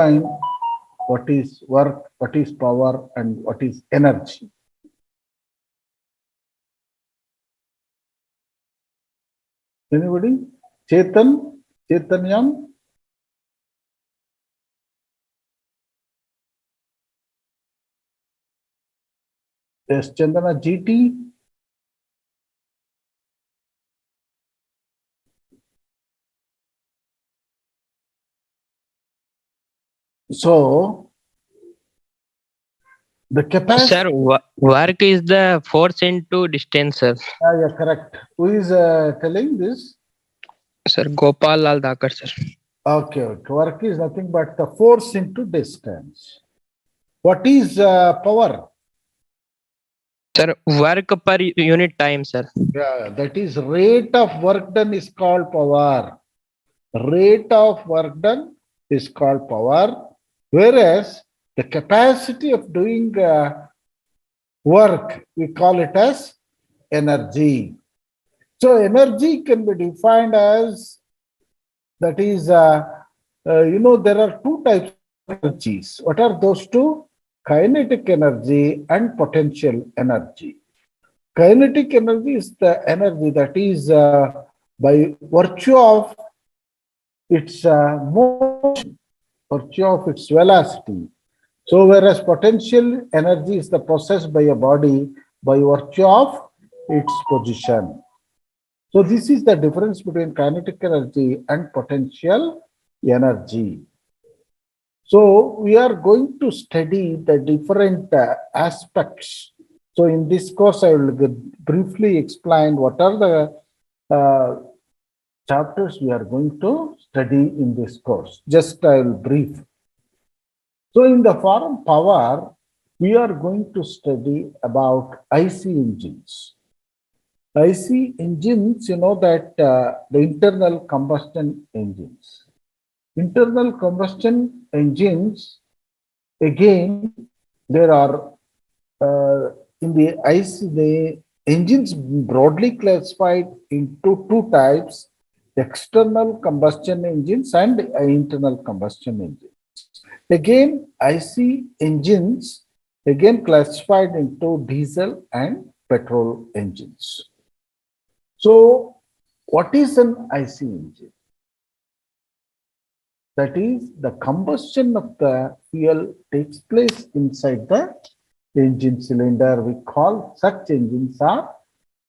time what is work, what is power, and what is energy. Anybody? Chaitanyam? Yes, Chandana GT. So the capacity. Sir, work is the force into distance, sir. Yeah, correct. Who is telling this? Sir, Gopal Lal Dakar, sir. Okay, okay. Work is nothing but the force into distance. What is power? Sir, work per unit time, sir. Yeah, that is rate of work done is called power. Rate of work done is called power, whereas the capacity of doing work, we call it as energy. So energy can be defined as, that is, there are two types of energies. What are those two? Kinetic energy and potential energy. Kinetic energy is the energy that is by virtue of its motion, virtue of its velocity. So whereas potential energy is the process by a body by virtue of its position. So this is the difference between kinetic energy and potential energy. So we are going to study the different aspects. So in this course, I will briefly explain what are the chapters we are going to study in this course. Just I will brief. So in the forum power, we are going to study about IC engines. IC engines, you know that the internal combustion engines. Internal combustion engines, again, there are in the IC, the engines broadly classified into two types: external combustion engines and internal combustion engines. Again, IC engines again classified into diesel and petrol engines. So, what is an IC engine? That is, the combustion of the fuel takes place inside the engine cylinder. We call such engines are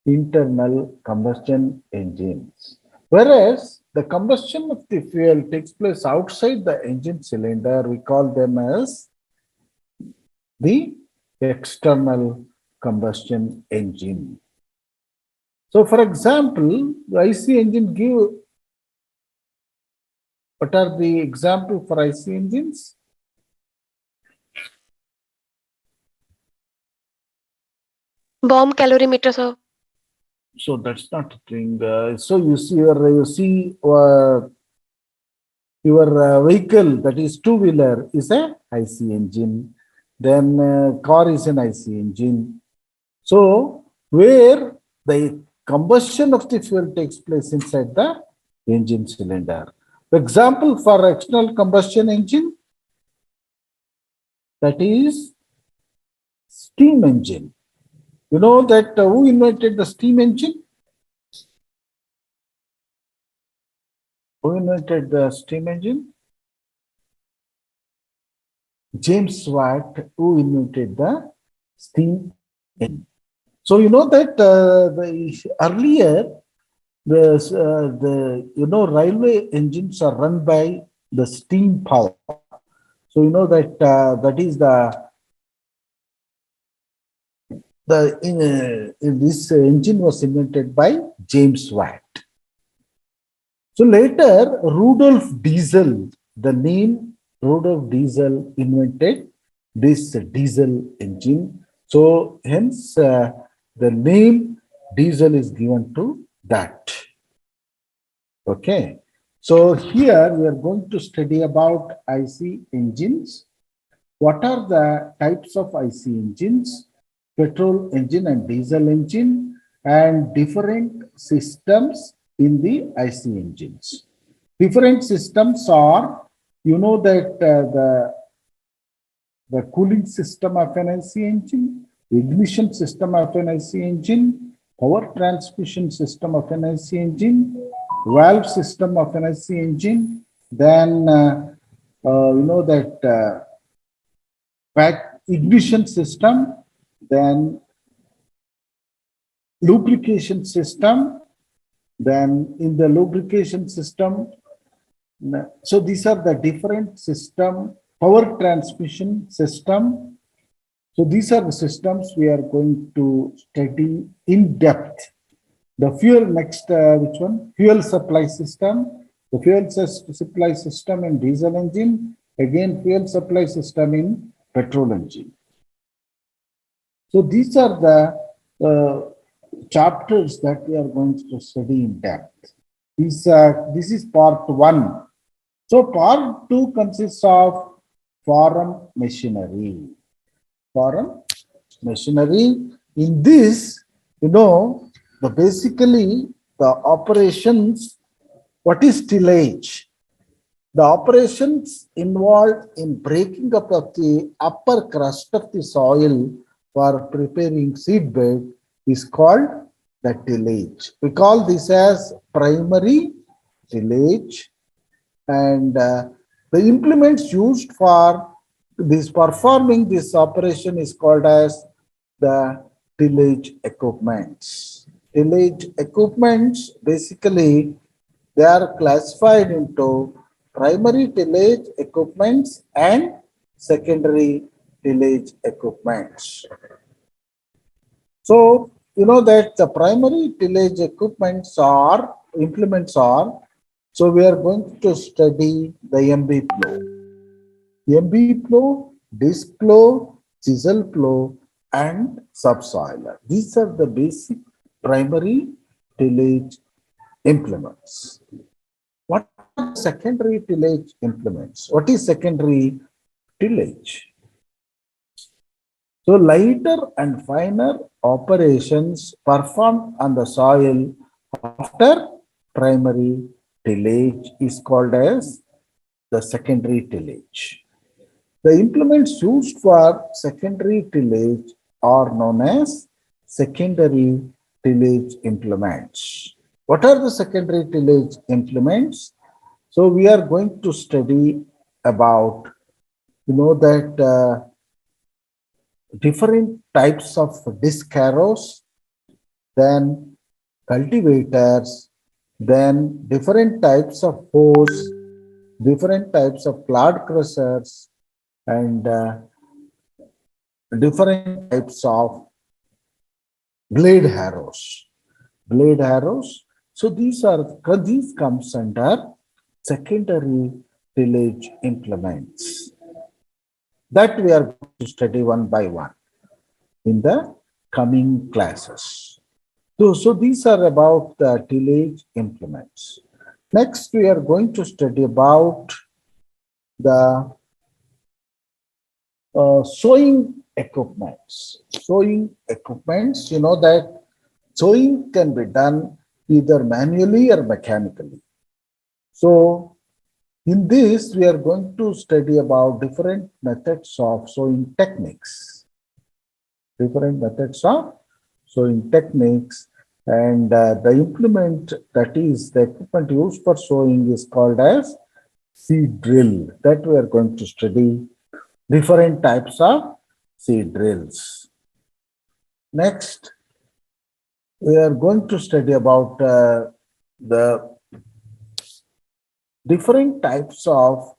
internal combustion engines. Whereas the combustion of the fuel takes place outside the engine cylinder, we call them as the external combustion engine. So, for example, the IC engine give, what are the example for IC engines? Bomb calorimeter, sir. So that's not a thing. So you see your vehicle, that is two-wheeler, is a IC engine. Then car is an IC engine. So where the combustion of the fuel takes place inside the engine cylinder. For example, for external combustion engine, that is steam engine. You know that who invented the steam engine? Who invented the steam engine? James Watt, who invented the steam engine. So you know that earlier the railway engines are run by the steam power. So you know that that is this engine was invented by James Watt. So later, Rudolf Diesel, the name Rudolf Diesel invented this diesel engine. So hence the name diesel is given to that. Okay. So here we are going to study about IC engines. What are the types of IC engines? Petrol engine and diesel engine, and different systems in the IC engines. Different systems are You know that the cooling system of an IC engine, ignition system of an IC engine, power transmission system of an IC engine, valve system of an IC engine, then you know that ignition system, then lubrication system, then in the lubrication system, so these are the different system, power transmission system. So these are the systems we are going to study in depth. The fuel next, which one? Fuel supply system. The fuel supply system in diesel engine. Again, fuel supply system in petrol engine. So these are the chapters that we are going to study in depth. This is part 1. So part 2 consists of farm machinery. Farm machinery. In this, you know, basically the operations, what is tillage? The operations involved in breaking up of the upper crust of the soil for preparing seed bed is called the tillage. We call this as primary tillage, and the implements used for this performing this operation is called as the tillage equipments. Tillage equipments, basically they are classified into primary tillage equipments and secondary tillage equipments. So you know that the primary tillage equipments are implements are, so we are going to study the MB plow, disc plow, chisel plow, and subsoiler. These are the basic primary tillage implements. What are secondary tillage implements? What is secondary tillage? So lighter and finer operations performed on the soil after primary tillage is called as the secondary tillage. The implements used for secondary tillage are known as secondary tillage implements. What are the secondary tillage implements? So we are going to study about, you know, that different types of disc harrows, then cultivators, then different types of hoes, different types of clod crushers, and different types of blade harrows. Blade harrows. So these comes under secondary tillage implements that we are going to study one by one in the coming classes. So these are about the tillage implements. Next, we are going to study about the sowing equipments. Sowing equipments, you know that sowing can be done either manually or mechanically. So in this, we are going to study about different methods of sowing techniques. Different methods of sowing techniques, and the implement, that is the equipment used for sowing, is called as seed drill. That we are going to study different types of seed drills. Next, we are going to study about the different types of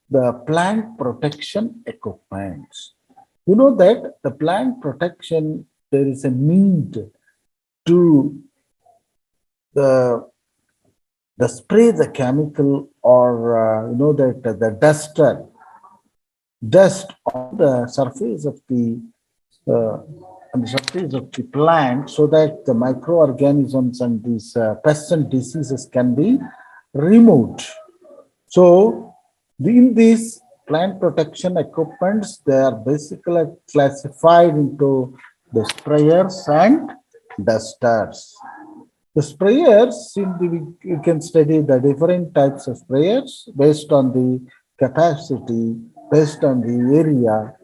the plant protection equipments. You know that the plant protection, there is a need to the spray the chemical, or you know that the dust on the surface of the plant, so that the microorganisms and these pests and diseases can be removed. So in these plant protection equipments, they are basically classified into the sprayers and dusters. The sprayers, you can study the different types of sprayers based on the capacity, based on the area,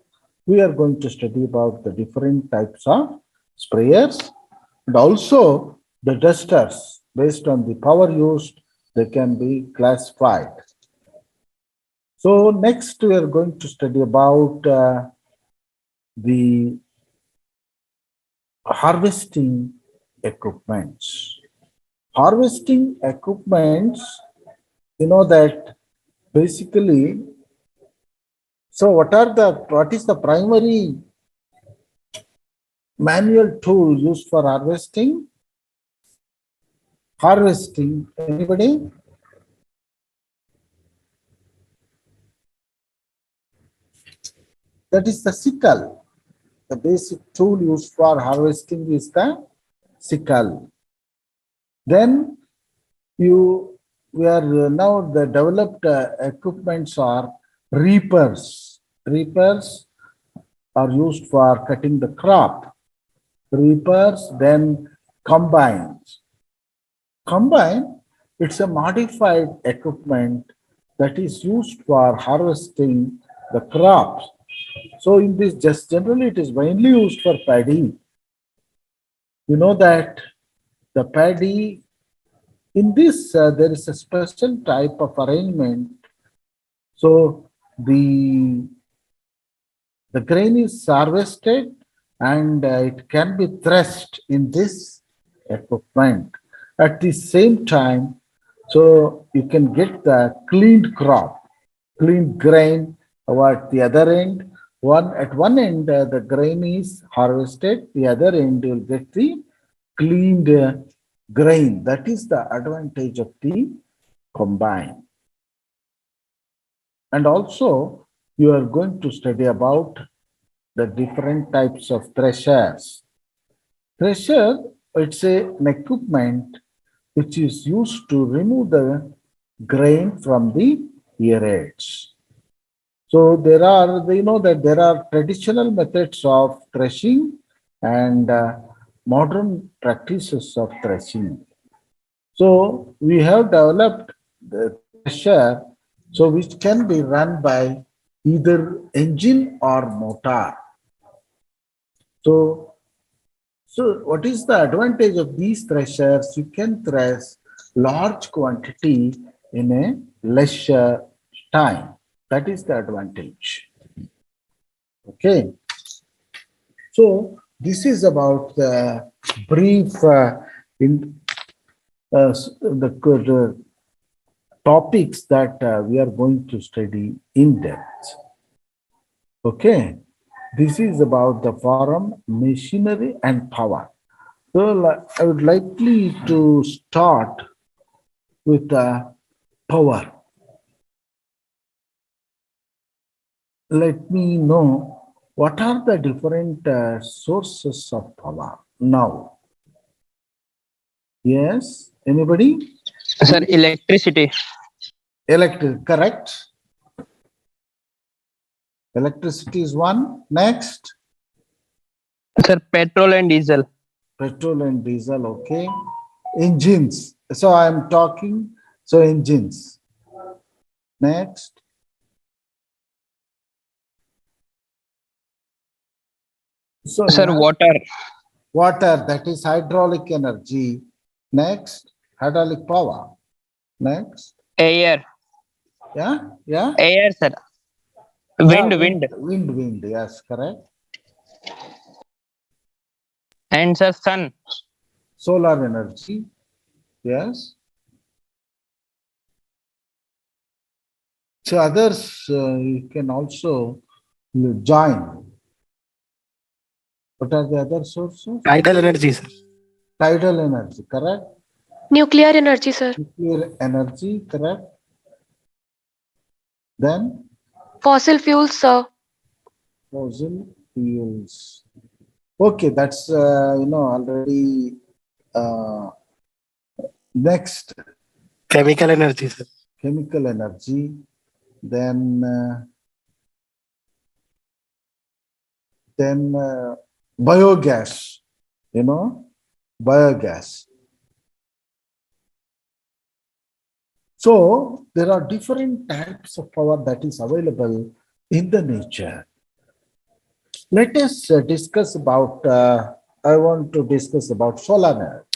we are going to study about the different types of sprayers and also the dusters. Based on the power used, they can be classified. So next we are going to study about the harvesting equipments. Harvesting equipments, you know that basically, so what is the primary manual tool used for harvesting? Harvesting, anybody? That is the sickle. The basic tool used for harvesting is the sickle. Then we are now the developed equipments are reapers. Reapers are used for cutting the crop. Reapers, then combines. Combine, it's a modified equipment that is used for harvesting the crops. So in this, just generally it is mainly used for paddy. You know that the paddy, in this there is a special type of arrangement. So the grain is harvested and it can be threshed in this equipment. At the same time, so you can get the cleaned crop, cleaned grain at the other end. At one end, the grain is harvested, the other end you'll get the cleaned grain. That is the advantage of the combine. And also, you are going to study about the different types of threshers. Thresher, it's an equipment which is used to remove the grain from the earheads. So there are, you know that there are traditional methods of threshing and modern practices of threshing. So we have developed the thresher, so which can be run by either engine or motor. So what is the advantage of these threshers? You can thresh large quantity in a lesser time. That is the advantage. Okay. So this is about the brief the topics that we are going to study in depth. Okay. This is about the forum, machinery and power. So I would likely to start with power. Let me know what are the different sources of power now. Yes, anybody? Sir, electricity. Electric, correct. Electricity is one. Next, Sir, petrol and diesel. petrol and diesel, okay. Engines. So I am talking, so engines. Next. So Sir, yeah, water. water, that is hydraulic energy. Next, hydraulic power. Next, Air. yeah. Air, sir. Yeah, Wind. wind, yes, correct. And sir, sun. Solar energy, yes. So others you can also join. What are the other sources? Tidal energy, sir. Tidal energy, correct. Nuclear energy, sir. Nuclear energy, correct. Then Fossil fuels, sir. fossil fuels. Okay, that's already. Next, Chemical energy, sir. chemical energy. Then biogas. Biogas. So there are different types of power that is available in the nature. Let us discuss about, I want to discuss about solar energy.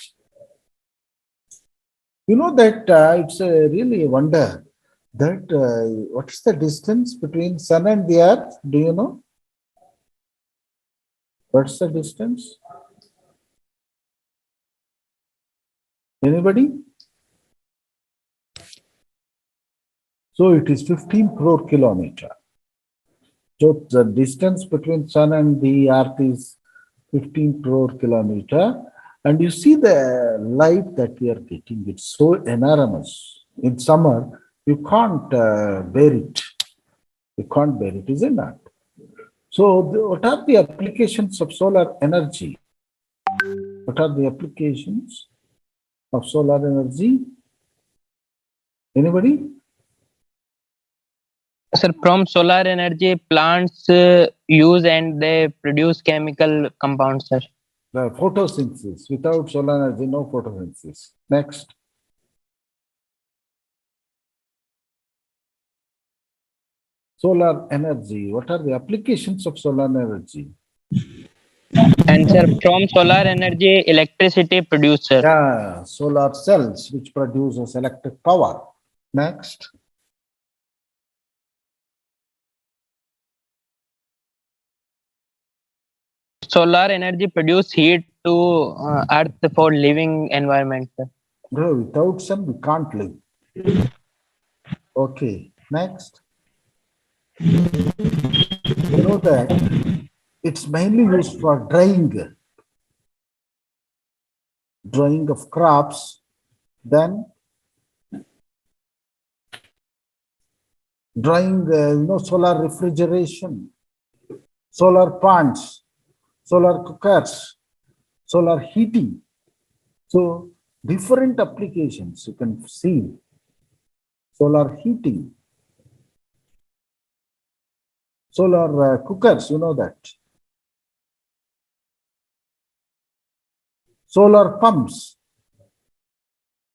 You know that it's really a wonder that what is the distance between sun and the earth? Do you know? What's the distance? Anybody? So it is 15 crore kilometer. So the distance between sun and the earth is 15 crore kilometer. And you see the light that we are getting, it's so enormous. In summer, you can't bear it. You can't bear it, isn't it? So what are the applications of solar energy? What are the applications of solar energy? Anybody? Sir, from solar energy, plants use and they produce chemical compounds, sir. The photosynthesis. Without solar energy, no photosynthesis. Next. Solar energy. What are the applications of solar energy? And sir, from solar energy, electricity produced, sir. Yeah, solar cells, which produces electric power. Next. Solar energy produce heat to earth for living environment, sir. Bro, without sun, we can't live. Okay, next. You know that it's mainly used for drying of crops, then drying, solar refrigeration, solar pants, solar cookers, solar heating. So different applications you can see. Solar heating, solar cookers, you know that. Solar pumps.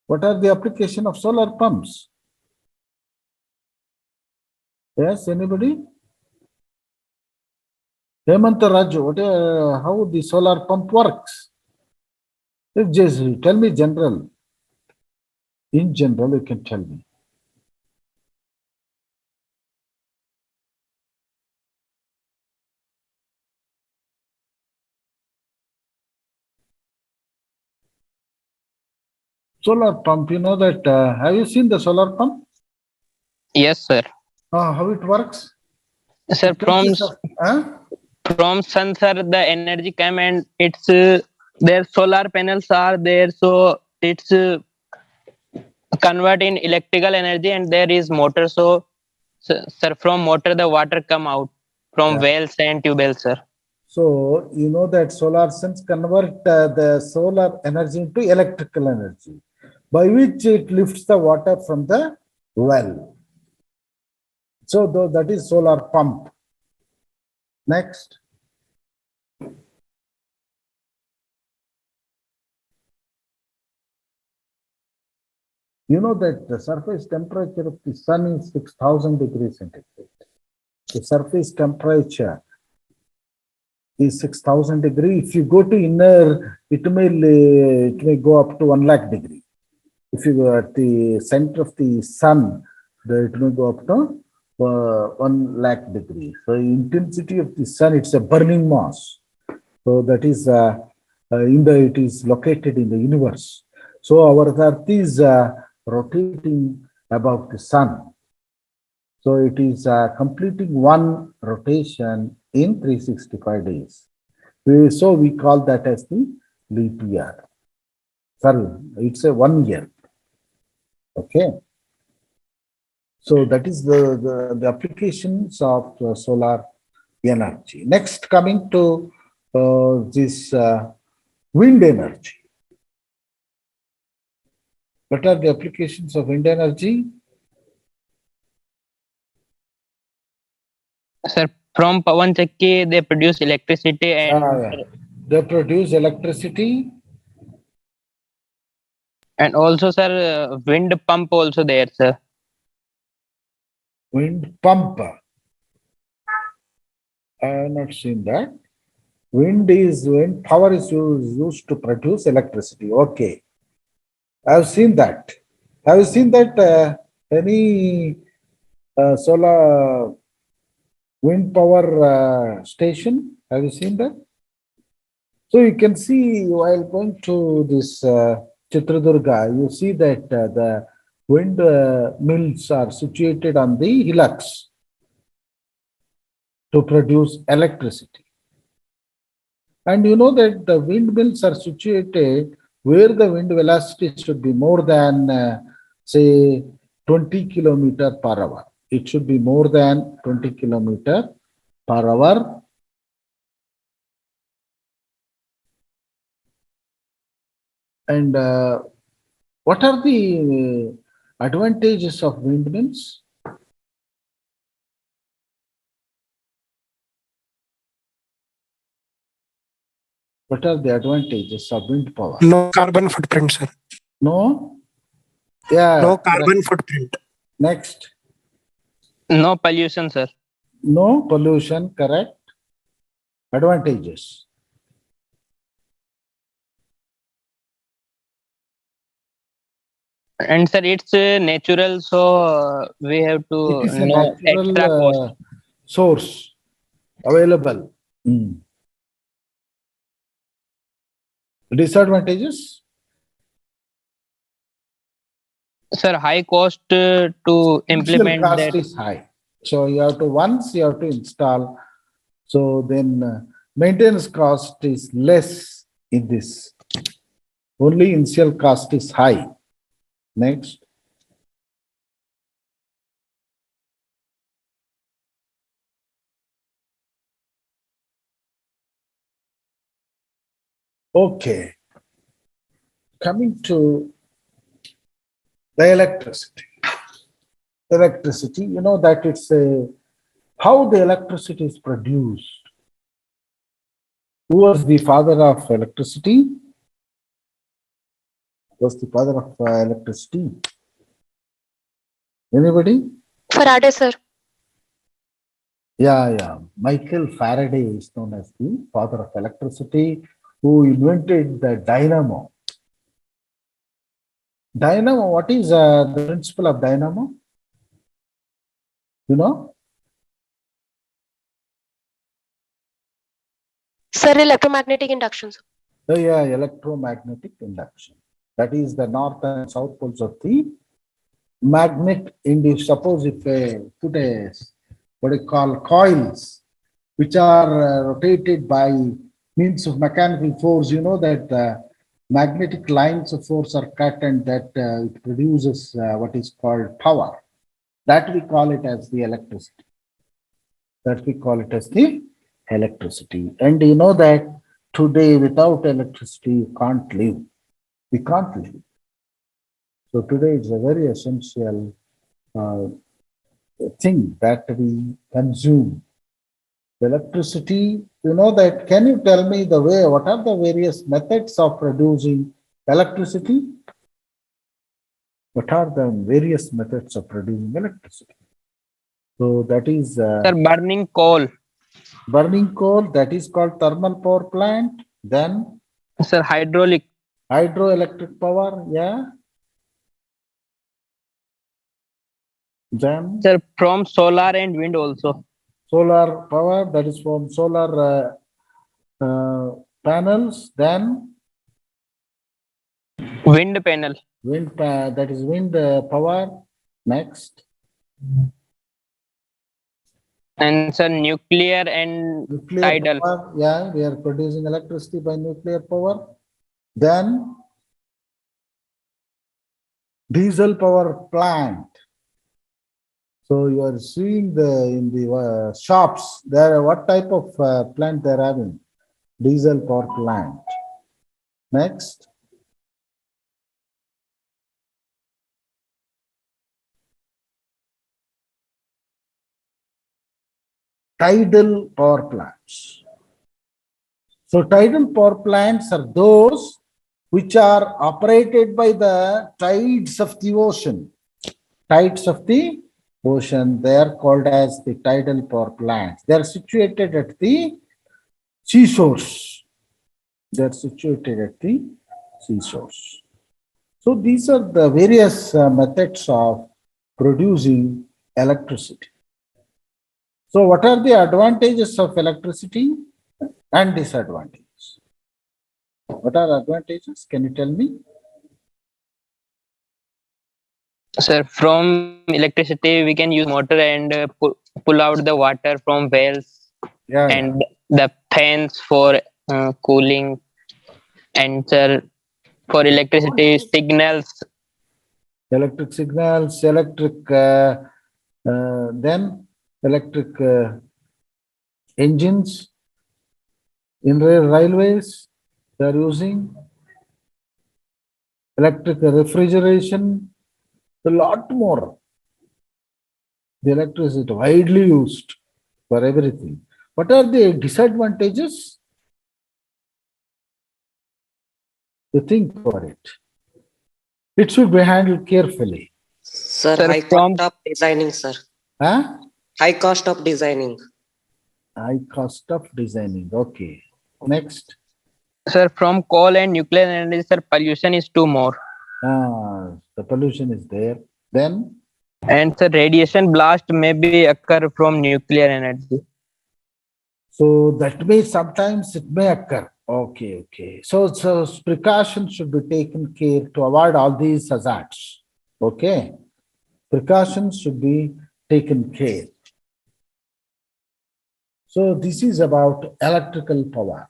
What are the application of solar pumps? Yes, anybody? Hemanta Raju, how the solar pump works? Just tell me general. In general, you can tell me. Solar pump, you know that, have you seen the solar pump? Yes, sir. How it works? Sir, It consists of, from sun, sir, the energy come and it's their solar panels are there, so it's convert in electrical energy and there is motor. So, sir, from motor the water come out from Yeah. wells and tube wells, sir. So you know that solar cells convert the solar energy into electrical energy, by which it lifts the water from the well. So that is solar pump. Next. You know that the surface temperature of the sun is 6,000 degrees centigrade. The surface temperature is 6,000 degrees. If you go to inner, it may go up to 1 lakh degree. If you go at the center of the sun, it may go up to 1 lakh degree. So intensity of the sun, it's a burning mass. So that is it is located in the universe. So our Earth is rotating about the sun. So it is completing one rotation in 365 days. So we call that as the leap year. Sorry, it's a 1 year. Okay. So that is the applications of solar energy. Next, coming to this wind energy. What are the applications of wind energy? Sir, from Pawan Chakki they produce electricity and They produce electricity And also, sir, wind pump also there, sir. Wind pump. I have not seen that. Wind power is used to produce electricity. Okay. I have seen that. Have you seen that any solar wind power station? Have you seen that? So you can see while going to this Chitradurga, you see that the wind mills are situated on the hillocks to produce electricity. And you know that the windmills are situated where the wind velocity should be more than, say, 20 kilometer per hour. It should be more than 20 kilometer per hour. And what are the advantages of windmills? What are the advantages of wind power? No carbon footprint, sir. No? Yeah. No carbon footprint. Next. No pollution, sir. No pollution, correct. Advantages. And sir, it's natural, so we have to It is a no extra natural cost. source available. Disadvantages? Sir, high cost to Initial implement cost that. is high. So once you have to install, so then maintenance cost is less in this. Only initial cost is high. Next. Okay. Coming to the electricity. Electricity, you know that it's how the electricity is produced. Who was the father of electricity? Was the father of electricity? Anybody? Faraday, sir. Yeah. Michael Faraday is known as the father of electricity, who invented the dynamo. Dynamo, what is the principle of dynamo? You know? Sir, electromagnetic induction, sir. So, yeah, electromagnetic induction. That is the north and south poles of the magnet. Suppose if put a what you call coils, which are rotated by means of mechanical force, you know that magnetic lines of force are cut and that it produces what is called power. That we call it as the electricity. That we call it as the electricity. And you know that today without electricity you can't live. We can't live. So today it's a very essential thing that we consume. The electricity, you know that, can you tell me what are the various methods of producing electricity? What are the various methods of producing electricity? So that is Sir, burning coal. burning coal, that is called thermal power plant. Then Sir, hydraulic. hydroelectric power, yeah. Then Sir, from solar and wind also. solar power, that is from solar panels. Then Wind panel. that is wind power. Next, And sir, nuclear and nuclear tidal. power. Yeah, we are producing electricity by nuclear power. Then diesel power plant. So you are seeing in the shops there, what type of plant they are having? Diesel power plant. Next, tidal power plants. So tidal power plants are those which are operated by the tides of the ocean. Tides of the ocean, they are called as the tidal power plants. They are situated at the seashores. They are situated at the seashores. So these are the various methods of producing electricity. So what are the advantages of electricity and disadvantages? What are advantages? Can you tell me? Sir, from electricity, we can use motor and pull out the water from wells, Yeah, yeah. and the fans for cooling. And sir, for electricity, signals. Electric signals, then electric engines in railways, they are using electric refrigeration, a lot more. The electricity widely used for everything. What are the disadvantages? You think for it. It should be handled carefully. Sir, Sir, high from cost of designing, sir. Huh? High cost of designing. High cost of designing. Okay. Next. sir, from coal and nuclear energy, sir, pollution is too more. The pollution is there. Then, And sir, radiation blast may be occur from nuclear energy. so that may sometimes it may occur. Okay, okay. So precautions should be taken care to avoid all these hazards. Okay. Precautions should be taken care. So this is about electrical power.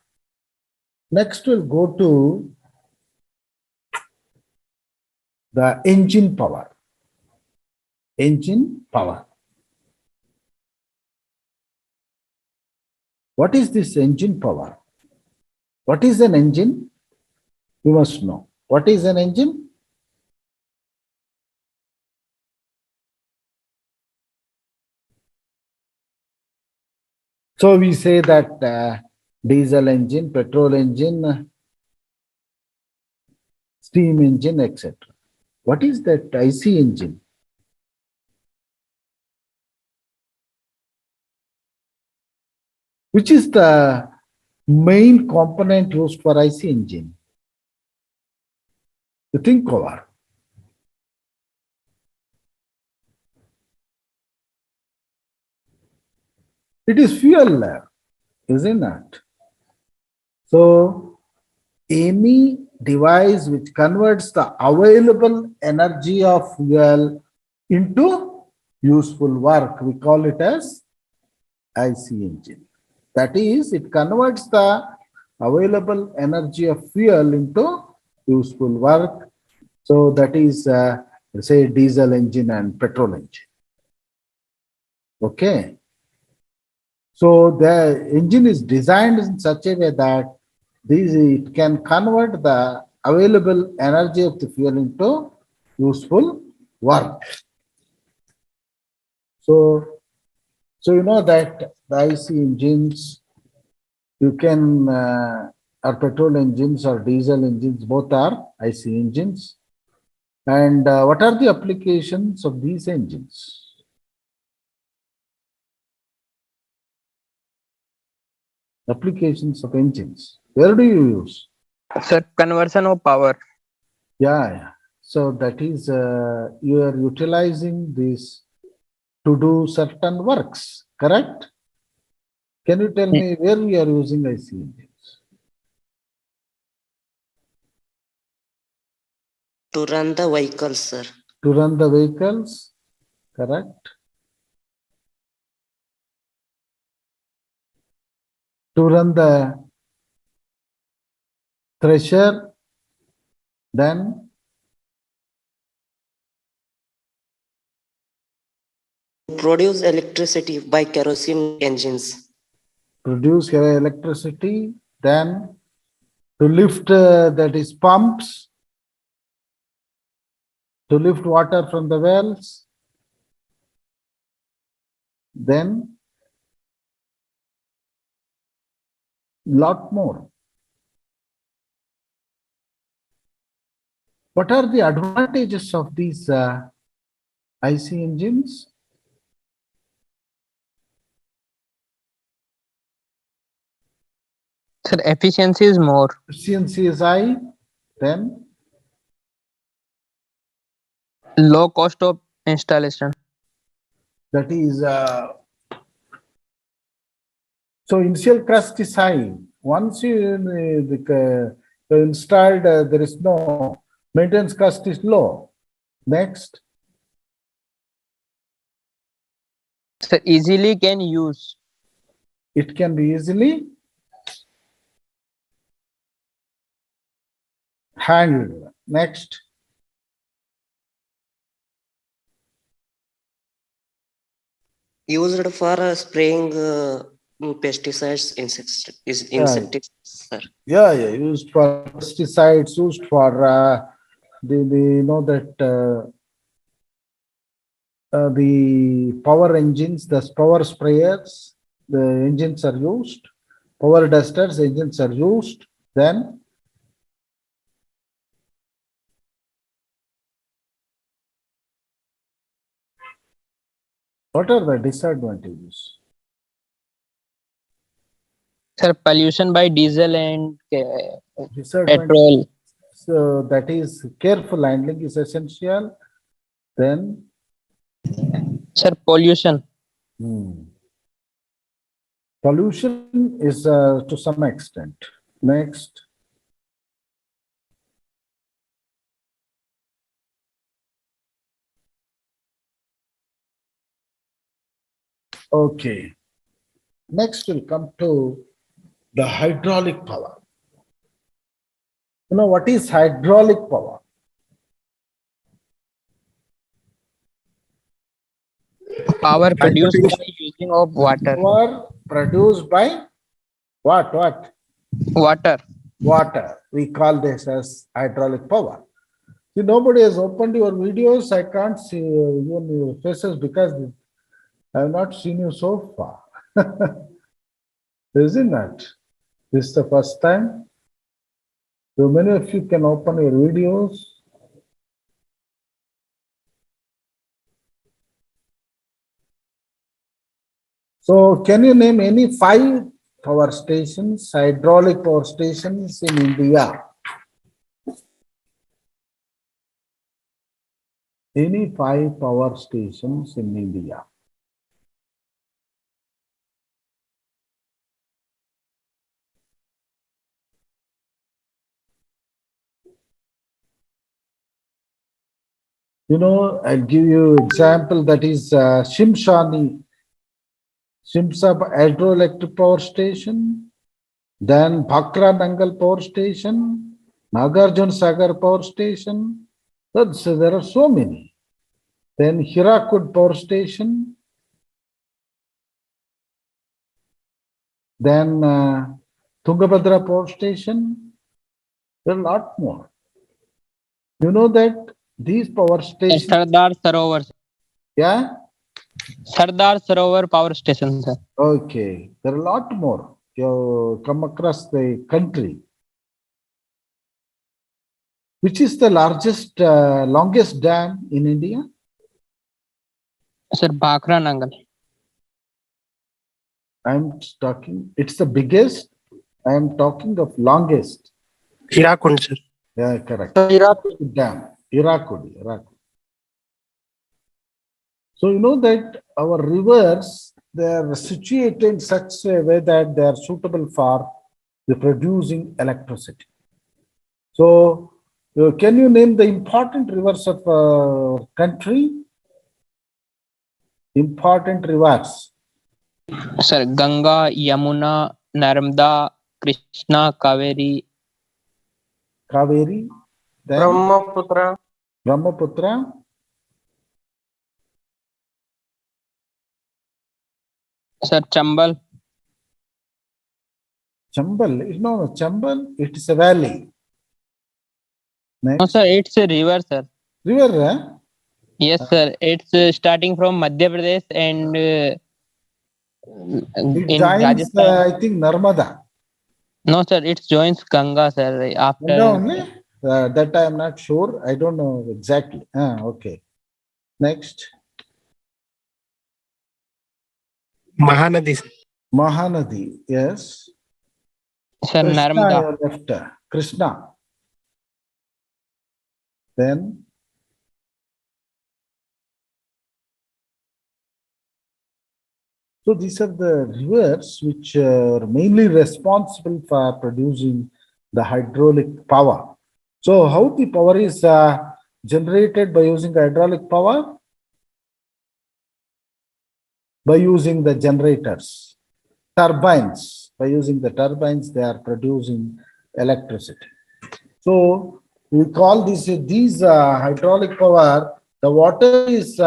Next, we'll go to the engine power. Engine power. What is this engine power? What is an engine? You must know. What is an engine? So we say that diesel engine, petrol engine, steam engine, etc. What is that IC engine? Which is the main component used for IC engine? You think over. It is fuel, isn't it? So any device which converts the available energy of fuel into useful work, we call it as IC engine. That is, it converts the available energy of fuel into useful work. So that is, say, diesel engine and petrol engine. Okay. So the engine is designed in such a way that it can convert the available energy of the fuel into useful work. So you know that the IC engines, you can, or petrol engines or diesel engines, both are IC engines. And what are the applications of these engines? Applications of engines. Where do you use? Sir, conversion of power. Yeah. So that is, you are utilizing this to do certain works, correct? Can you tell me where we are using IC engines? To run the vehicles, sir. To run the vehicles, correct? To run the thresher, then Produce electricity by kerosene engines. produce electricity, then to lift, that is pumps, to lift water from the wells, then lot more. What are the advantages of these IC engines? Sir, efficiency is more. Efficiency is high, then Low cost of installation. that is so initial cost is high. Once you installed, there is no maintenance cost is low. Next, Sir, easily can use. it can be easily handled. Next, Used for spraying pesticides, insecticides, sir. yeah, used for pesticides, used for the power engines, the power sprayers, the engines are used. Power dusters, engines are used. Then what are the disadvantages? Sir, pollution by diesel and Disadvantage. petrol. So that is careful handling is essential. Then Sir, pollution. pollution is to some extent. Next, okay. Next, we'll come to the hydraulic power. You know what is hydraulic power? Power produced by using of water. Power produced by what? Water. Water. We call this as hydraulic power. See, nobody has opened your videos. I can't see even your faces because I have not seen you so far. Isn't it? This is the first time. So many of you can open your videos. So can you name any 5 power stations, hydraulic power stations in India? Any 5 power stations in India? You know, I'll give you example that is Shimshani, Shimsa hydroelectric power station, then Bhakra Nangal power station, Nagarjun Sagar power station. So there are so many. Then Hirakud power station, then Tungabhadra power station. There are a lot more. You know that these power stations, Sardar Sarovar. yeah? Sardar Sarovar power station, sir. Okay, there are a lot more. You come across the country. Which is the largest, longest dam in India? Sir, Bhakra Nangal. I'm talking, it's the biggest. I'm talking of longest. Hirakud, sir. Yeah, correct. Hirakud. Dam, Hirakud. So you know that our rivers, they are situated in such a way that they are suitable for the producing electricity. So can you name the important rivers of country? Important rivers. Sir, Ganga, Yamuna, Narmada, Krishna, Kaveri. Kaveri, then Brahmaputra, Sir, Chambal. Chambal. No, Chambal, it is a valley. No, Next, sir, it's a river, sir. river, eh? Yes, sir. It's starting from Madhya Pradesh and It in joins, Rajasthan. I think, Narmada. No, sir, it joins Ganga, sir. Ganga After only? That I am not sure. I don't know exactly. Okay. Next, Mahanadi, sir. Mahanadi. Yes. Sir, Krishna, Narmada. you left. Krishna. Then so these are the rivers which are mainly responsible for producing the hydraulic power. So how the power is generated by using hydraulic power? By using the generators, turbines. By using the turbines, they are producing electricity. So we call these hydraulic power. The water is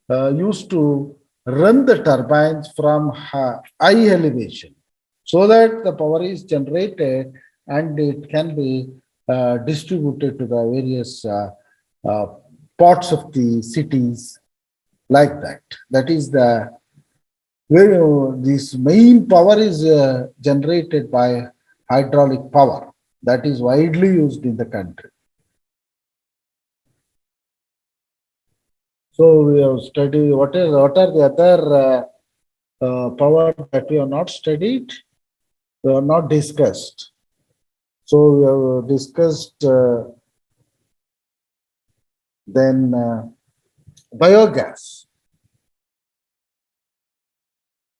used to run the turbines from high elevation, so that the power is generated and it can be distributed to the various uh, parts of the cities like that. That is the where this main power is generated by hydraulic power that is widely used in the country. So we have studied what are the other power that we have not studied, we have not discussed. So we have discussed then biogas.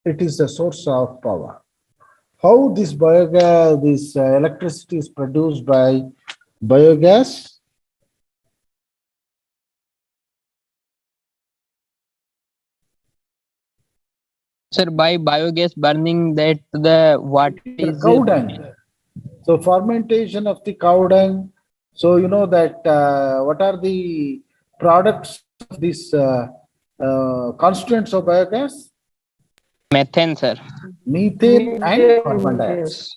It is a source of power. How this biogas, this electricity is produced by biogas? Sir, by biogas burning that the what The is cow dung. So fermentation of the cow dung. So you know that what are the products of this constituents of biogas? methane, sir. Methane and carbon dioxide.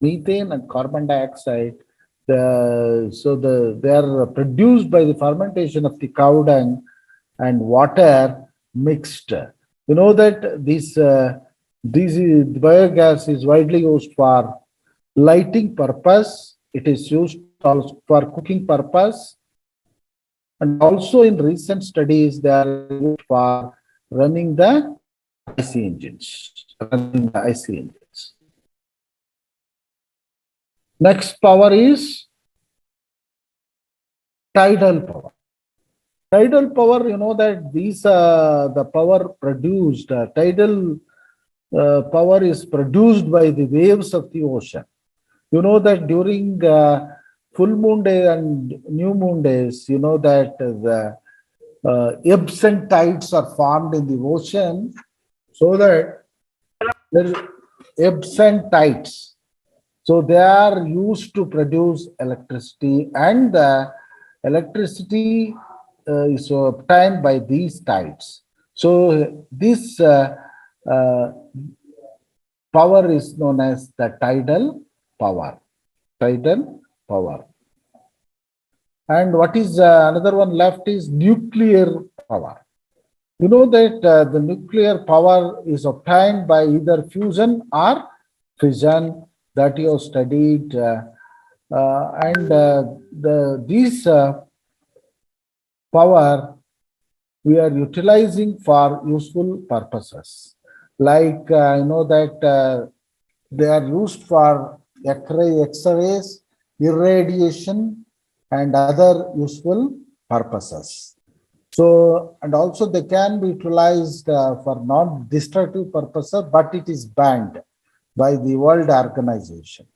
Methane and carbon dioxide. They are produced by the fermentation of the cow dung and water mixed. You know that this biogas is widely used for lighting purpose. It is used also for cooking purpose, and also in recent studies they are used for running the IC engines. Running the IC engines. Next power is tidal power. Tidal power, you know that these the power produced, tidal power is produced by the waves of the ocean. You know that during full moon day and new moon days, you know that the ebbs and tides are formed in the ocean, so that there is ebbs and tides. So they are used to produce electricity, and the electricity is obtained by these tides. So this uh, power is known as the tidal power. Tidal power. And what is another one left is nuclear power. You know that the nuclear power is obtained by either fusion or fission that you have studied, these power we are utilizing for useful purposes. Like I know that they are used for X-rays, irradiation, and other useful purposes. So, and also they can be utilized for non-destructive purposes, but it is banned by the World Organization.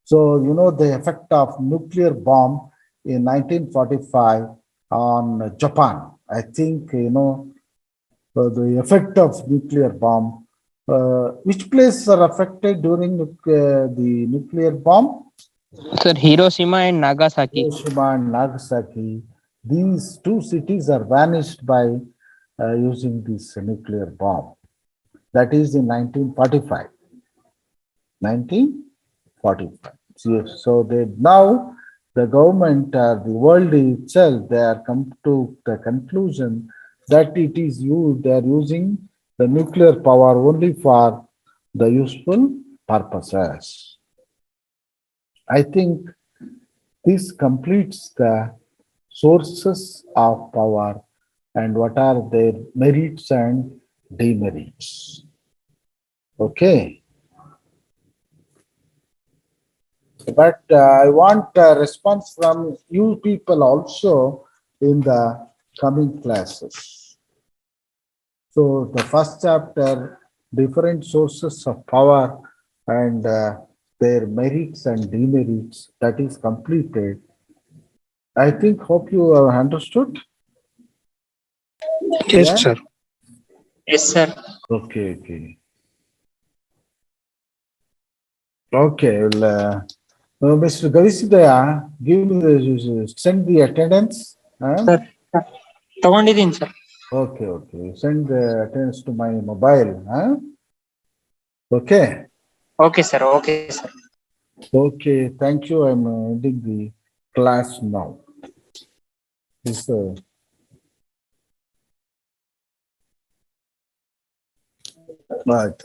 So, you know the effect of nuclear bomb in 1945 on Japan. I think, you know, the effect of nuclear bomb. Which places are affected during the nuclear bomb? Sir, Hiroshima and Nagasaki. Hiroshima and Nagasaki. These two cities are vanished by using this nuclear bomb. That is in 1945. 1945. So they now the government, the world itself, they are come to the conclusion that it is used. They are using the nuclear power only for the useful purposes. I think This completes the sources of power and what are their merits and demerits. Okay. But I want a response from you people also in the coming classes. So the first chapter, different sources of power and their merits and demerits, that is completed. I think, hope you have understood. Yes, Yeah? sir. Yes, sir. Okay. Okay, well, Mr. Gavisidaya, give me send the attendance. Huh? Sir. ತಗೊಂಡಿದ್ದೀನಿ sir. Okay. Send the attendance to my mobile. Huh? Okay. Okay sir. Okay, thank you. I'm ending the class now. This, right.